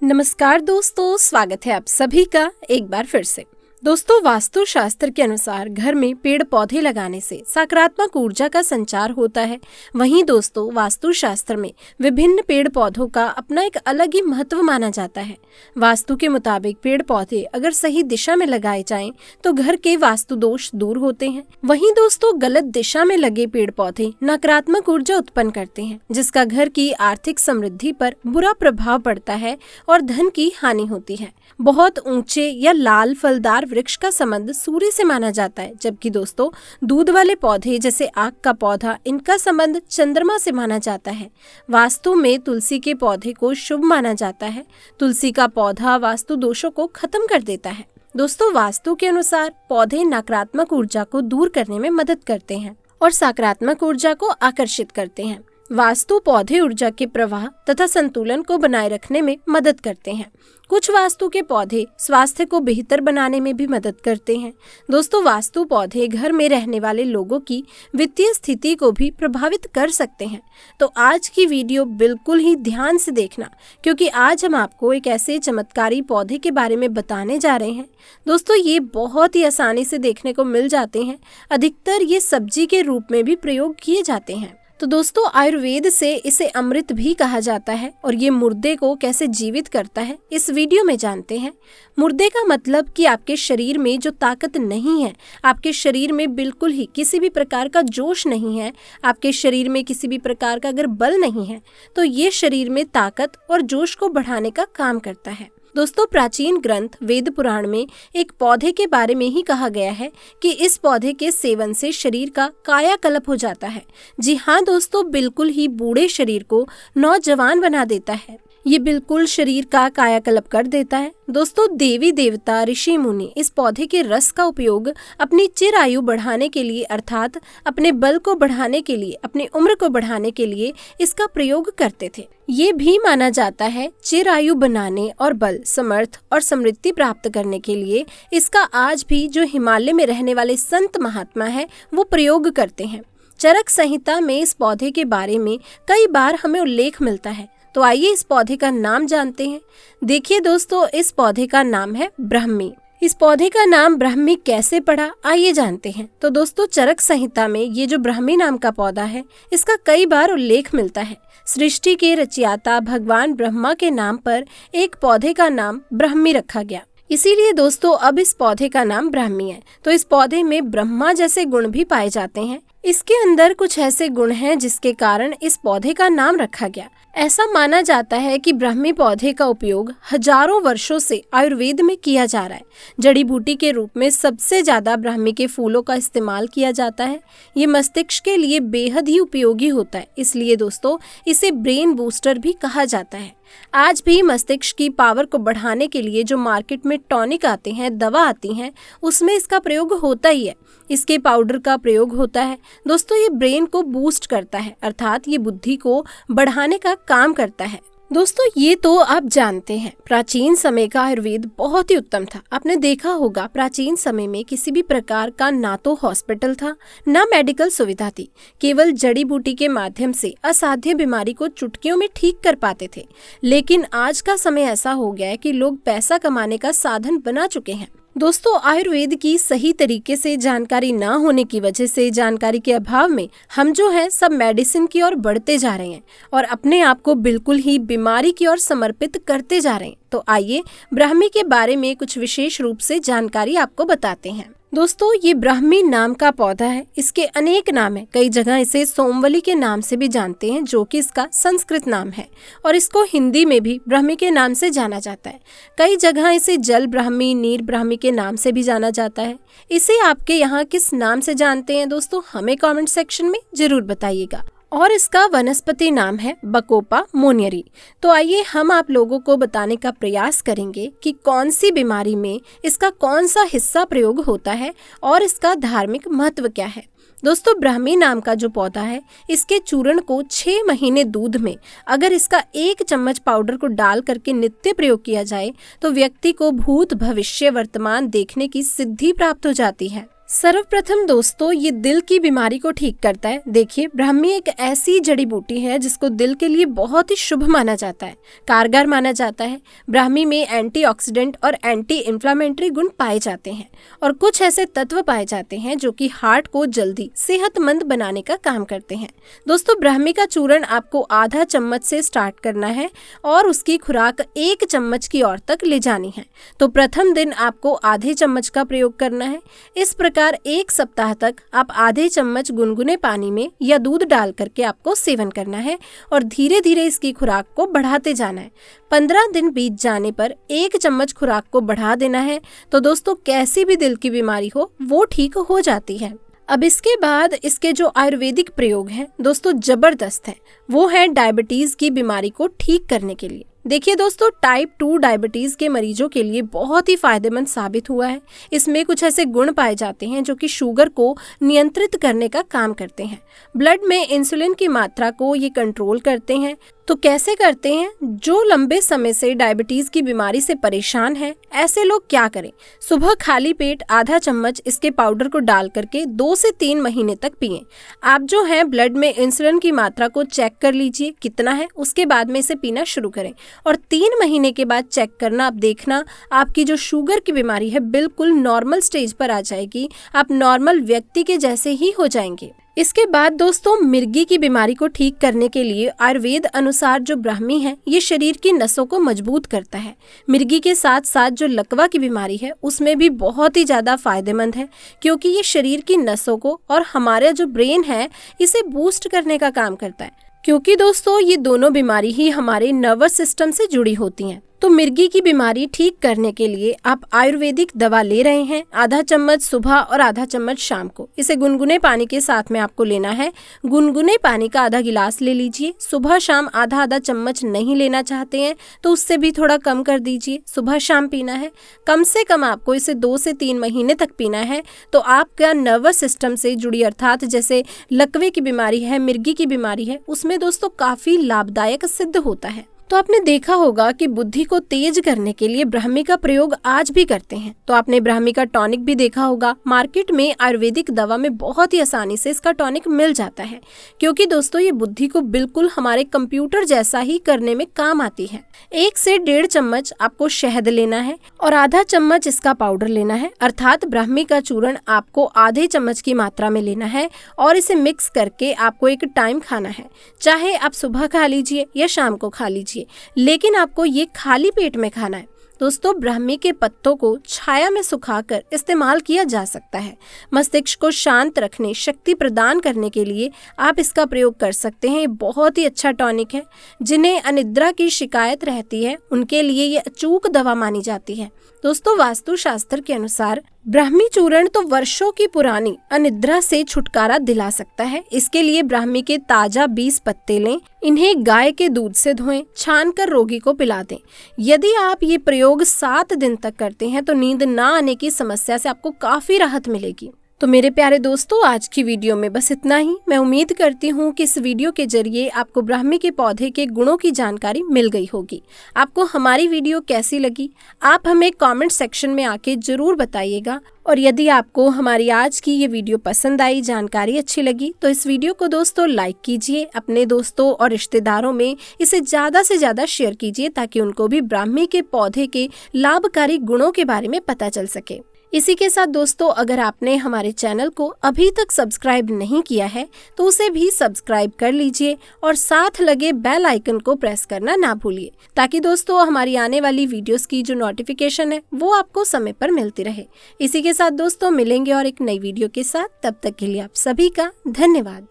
नमस्कार दोस्तों, स्वागत है आप सभी का एक बार फिर से। दोस्तों, वास्तु शास्त्र के अनुसार घर में पेड़ पौधे लगाने से सकारात्मक ऊर्जा का संचार होता है। वहीं दोस्तों, वास्तु शास्त्र में विभिन्न पेड़ पौधों का अपना एक अलग ही महत्व माना जाता है। वास्तु के मुताबिक पेड़ पौधे अगर सही दिशा में लगाए जाएं तो घर के वास्तु दोष दूर होते हैं। वहीं दोस्तों, गलत दिशा में लगे पेड़ पौधे नकारात्मक ऊर्जा उत्पन्न करते हैं, जिसका घर की आर्थिक समृद्धि पर बुरा प्रभाव पड़ता है और धन की हानि होती है। बहुत ऊंचे या लाल फलदार वृक्ष का संबंध सूर्य से माना जाता है, जबकि दोस्तों दूध वाले पौधे जैसे आक का पौधा, इनका संबंध चंद्रमा से माना जाता है। वास्तु में तुलसी के पौधे को शुभ माना जाता है। तुलसी का पौधा वास्तु दोषों को खत्म कर देता है। दोस्तों, वास्तु के अनुसार पौधे नकारात्मक ऊर्जा को दूर करने में मदद करते हैं और सकारात्मक ऊर्जा को आकर्षित करते हैं। वास्तु पौधे ऊर्जा के प्रवाह तथा संतुलन को बनाए रखने में मदद करते हैं। कुछ वास्तु के पौधे स्वास्थ्य को बेहतर बनाने में भी मदद करते हैं। दोस्तों, वास्तु पौधे घर में रहने वाले लोगों की वित्तीय स्थिति को भी प्रभावित कर सकते हैं। तो आज की वीडियो बिल्कुल ही ध्यान से देखना, क्योंकि आज हम आपको एक ऐसे चमत्कारी पौधे के बारे में बताने जा रहे हैं। दोस्तों, ये बहुत ही आसानी से देखने को मिल जाते हैं। अधिकतर ये सब्जी के रूप में भी प्रयोग किए जाते हैं। तो दोस्तों, आयुर्वेद से इसे अमृत भी कहा जाता है और ये मुर्दे को कैसे जीवित करता है, इस वीडियो में जानते हैं। मुर्दे का मतलब कि आपके शरीर में जो ताकत नहीं है, आपके शरीर में बिल्कुल ही किसी भी प्रकार का जोश नहीं है, आपके शरीर में किसी भी प्रकार का अगर बल नहीं है, तो ये शरीर में ताकत और जोश को बढ़ाने का काम करता है। दोस्तों, प्राचीन ग्रंथ वेद पुराण में एक पौधे के बारे में ही कहा गया है कि इस पौधे के सेवन से शरीर का कायाकल्प हो जाता है। जी हाँ दोस्तों, बिल्कुल ही बूढ़े शरीर को नौजवान बना देता है। ये बिल्कुल शरीर का कायाकल्प कर देता है। दोस्तों, देवी देवता ऋषि मुनि इस पौधे के रस का उपयोग अपनी चिरायु बढ़ाने के लिए, अर्थात अपने बल को बढ़ाने के लिए, अपनी उम्र को बढ़ाने के लिए इसका प्रयोग करते थे। ये भी माना जाता है चिरायु बनाने और बल, समर्थ और समृद्धि प्राप्त करने के लिए इसका आज भी जो हिमालय में रहने वाले संत महात्मा है वो प्रयोग करते हैं। चरक संहिता में इस पौधे के बारे में कई बार हमें उल्लेख मिलता है। तो आइए इस पौधे का नाम जानते हैं। देखिए दोस्तों, इस पौधे का नाम है ब्राह्मी। इस पौधे का नाम ब्राह्मी कैसे पड़ा, आइए जानते हैं। तो दोस्तों, चरक संहिता में ये जो ब्राह्मी नाम का पौधा है, इसका कई बार उल्लेख मिलता है। सृष्टि के रचयिता भगवान ब्रह्मा के नाम पर एक पौधे का नाम ब्राह्मी रखा गया, इसीलिए दोस्तों अब इस पौधे का नाम ब्राह्मी है। तो इस पौधे में ब्रह्मा जैसे गुण भी पाए जाते हैं। इसके अंदर कुछ ऐसे गुण हैं जिसके कारण इस पौधे का नाम रखा गया। ऐसा माना जाता है कि ब्राह्मी पौधे का उपयोग हजारों वर्षों से आयुर्वेद में किया जा रहा है। जड़ी बूटी के रूप में सबसे ज्यादा ब्राह्मी के फूलों का इस्तेमाल किया जाता है। ये मस्तिष्क के लिए बेहद ही उपयोगी होता है, इसलिए दोस्तों इसे ब्रेन बूस्टर भी कहा जाता है। आज भी मस्तिष्क की पावर को बढ़ाने के लिए जो मार्केट में टॉनिक आते हैं, दवा आती हैं, उसमें इसका प्रयोग होता ही है। इसके पाउडर का प्रयोग होता है। दोस्तों, ये ब्रेन को बूस्ट करता है, अर्थात ये बुद्धि को बढ़ाने का काम करता है। दोस्तों, ये तो आप जानते हैं, प्राचीन समय का आयुर्वेद बहुत ही उत्तम था। आपने देखा होगा प्राचीन समय में किसी भी प्रकार का ना तो हॉस्पिटल था, ना मेडिकल सुविधा थी। केवल जड़ी बूटी के माध्यम से असाध्य बीमारी को चुटकियों में ठीक कर पाते थे। लेकिन आज का समय ऐसा हो गया है कि लोग पैसा कमाने का साधन बना चुके हैं। दोस्तों, आयुर्वेद की सही तरीके से जानकारी ना होने की वजह से, जानकारी के अभाव में हम जो है सब मेडिसिन की ओर बढ़ते जा रहे हैं और अपने आप को बिल्कुल ही बीमारी की ओर समर्पित करते जा रहे हैं। तो आइए ब्राह्मी के बारे में कुछ विशेष रूप से जानकारी आपको बताते हैं। दोस्तों, ये ब्राह्मी नाम का पौधा है। इसके अनेक नाम है। कई जगह इसे सोमवली के नाम से भी जानते हैं, जो कि इसका संस्कृत नाम है, और इसको हिंदी में भी ब्राह्मी के नाम से जाना जाता है। कई जगह इसे जल ब्राह्मी, नीर ब्राह्मी के नाम से भी जाना जाता है। इसे आपके यहाँ किस नाम से जानते हैं दोस्तों, हमें कमेंट सेक्शन में जरूर बताइएगा। और इसका वनस्पति नाम है बकोपा मोनियरी। तो आइए हम आप लोगों को बताने का प्रयास करेंगे कि कौन सी बीमारी में इसका कौन सा हिस्सा प्रयोग होता है और इसका धार्मिक महत्व क्या है। दोस्तों, ब्राह्मी नाम का जो पौधा है, इसके चूर्ण को 6 महीने दूध में अगर इसका 1 चम्मच पाउडर को डाल करके नित्य प्रयोग किया जाए तो व्यक्ति को भूत भविष्य वर्तमान देखने की सिद्धि प्राप्त हो जाती है। सर्वप्रथम दोस्तों, ये दिल की बीमारी को ठीक करता है। देखिए, ब्राह्मी एक ऐसी जड़ी बूटी है जिसको दिल के लिए बहुत ही शुभ माना जाता है, कारगर माना जाता है। ब्राह्मी में एंटीऑक्सीडेंट और एंटी इन्फ्लामेटरी गुण पाए जाते हैं और कुछ ऐसे तत्व पाए जाते हैं जो कि हार्ट को जल्दी सेहतमंद बनाने का काम करते हैं। दोस्तों, ब्राह्मी का चूर्ण आपको आधा चम्मच से स्टार्ट करना है और उसकी खुराक 1 चम्मच की ओर तक ले जानी है। तो प्रथम दिन आपको आधे चम्मच का प्रयोग करना है। इस प्रकार 1 सप्ताह तक आप आधे चम्मच गुनगुने पानी में या दूध डाल करके आपको सेवन करना है और धीरे धीरे इसकी खुराक को बढ़ाते जाना है। 15 दिन बीत जाने पर 1 चम्मच खुराक को बढ़ा देना है। तो दोस्तों, कैसी भी दिल की बीमारी हो वो ठीक हो जाती है। अब इसके बाद इसके जो आयुर्वेदिक प्रयोग हैं दोस्तों, जबरदस्त हैं। वो है डायबिटीज की बीमारी को ठीक करने के लिए। देखिए दोस्तों, टाइप 2 डायबिटीज के मरीजों के लिए बहुत ही फायदेमंद साबित हुआ है। इसमें कुछ ऐसे गुण पाए जाते हैं जो कि शुगर को नियंत्रित करने का काम करते हैं। ब्लड में इंसुलिन की मात्रा को ये कंट्रोल करते हैं। तो कैसे करते हैं? जो लंबे समय से डायबिटीज की बीमारी से परेशान हैं, ऐसे लोग क्या करें? सुबह खाली पेट आधा चम्मच इसके पाउडर को डाल करके 2 से 3 महीने तक पिएं। आप जो है ब्लड में इंसुलिन की मात्रा को चेक कर लीजिए कितना है, उसके बाद में इसे पीना शुरू करें और 3 महीने के बाद चेक करना। आप देखना आपकी जो शुगर की बीमारी है बिल्कुल नॉर्मल स्टेज पर आ जाएगी। आप नॉर्मल व्यक्ति के जैसे ही हो जाएंगे। इसके बाद दोस्तों, मिर्गी की बीमारी को ठीक करने के लिए आयुर्वेद अनुसार जो ब्राह्मी है ये शरीर की नसों को मजबूत करता है। मिर्गी के साथ साथ जो लकवा की बीमारी है उसमें भी बहुत ही ज़्यादा फायदेमंद है, क्योंकि ये शरीर की नसों को और हमारा जो ब्रेन है इसे बूस्ट करने का काम करता है। क्योंकि दोस्तों, ये दोनों बीमारी ही हमारे नर्वस सिस्टम से जुड़ी होती हैं। तो मिर्गी की बीमारी ठीक करने के लिए आप आयुर्वेदिक दवा ले रहे हैं, आधा चम्मच सुबह और आधा चम्मच शाम को। इसे गुनगुने पानी के साथ में आपको लेना है। गुनगुने पानी का आधा गिलास ले लीजिए। सुबह शाम आधा आधा चम्मच नहीं लेना चाहते हैं तो उससे भी थोड़ा कम कर दीजिए। सुबह शाम पीना है। कम से कम आपको इसे 2 से 3 महीने तक पीना है। तो आपका नर्वस सिस्टम से जुड़ी, अर्थात जैसे लकवे की बीमारी है, मिर्गी की बीमारी है, उसमें दोस्तों काफी लाभदायक सिद्ध होता है। तो आपने देखा होगा कि बुद्धि को तेज करने के लिए ब्राह्मी का प्रयोग आज भी करते हैं। तो आपने ब्राह्मी का टॉनिक भी देखा होगा। मार्केट में आयुर्वेदिक दवा में बहुत ही आसानी से इसका टॉनिक मिल जाता है, क्योंकि दोस्तों ये बुद्धि को बिल्कुल हमारे कंप्यूटर जैसा ही करने में काम आती है। 1 से 1.5 चम्मच आपको शहद लेना है और आधा चम्मच इसका पाउडर लेना है, अर्थात ब्राह्मी का चूर्ण आपको आधे चम्मच की मात्रा में लेना है और इसे मिक्स करके आपको एक टाइम खाना है। चाहे आप सुबह खा लीजिए या शाम को खा लीजिए, लेकिन आपको ये खाली पेट में खाना है। दोस्तों, ब्राह्मी के पत्तों को छाया में सुखाकर इस्तेमाल किया जा सकता है। मस्तिष्क को शांत रखने, शक्ति प्रदान करने के लिए आप इसका प्रयोग कर सकते हैं। ये बहुत ही अच्छा टॉनिक है। जिन्हें अनिद्रा की शिकायत रहती है उनके लिए ये अचूक दवा मानी जाती है। दोस्तों, वास्तुशास्त्र के अनुसार ब्राह्मी चूर्ण तो वर्षों की पुरानी अनिद्रा से छुटकारा दिला सकता है। इसके लिए ब्राह्मी के ताजा 20 पत्ते लें, इन्हें गाय के दूध से धोएं, छानकर रोगी को पिला दें। यदि आप ये प्रयोग 7 दिन तक करते हैं तो नींद ना आने की समस्या से आपको काफी राहत मिलेगी। तो मेरे प्यारे दोस्तों, आज की वीडियो में बस इतना ही। मैं उम्मीद करती हूँ कि इस वीडियो के जरिए आपको ब्राह्मी के पौधे के गुणों की जानकारी मिल गई होगी। आपको हमारी वीडियो कैसी लगी आप हमें कमेंट सेक्शन में आके जरूर बताइएगा। और यदि आपको हमारी आज की ये वीडियो पसंद आई, जानकारी अच्छी लगी, तो इस वीडियो को दोस्तों लाइक कीजिए। अपने दोस्तों और रिश्तेदारों में इसे ज़्यादा से ज़्यादा शेयर कीजिए ताकि उनको भी ब्राह्मी के पौधे के लाभकारी गुणों के बारे में पता चल सके। इसी के साथ दोस्तों, अगर आपने हमारे चैनल को अभी तक सब्सक्राइब नहीं किया है तो उसे भी सब्सक्राइब कर लीजिए और साथ लगे बेल आइकन को प्रेस करना ना भूलिए, ताकि दोस्तों हमारी आने वाली वीडियोस की जो नोटिफिकेशन है वो आपको समय पर मिलती रहे। इसी के साथ दोस्तों मिलेंगे और एक नई वीडियो के साथ। तब तक के लिए आप सभी का धन्यवाद।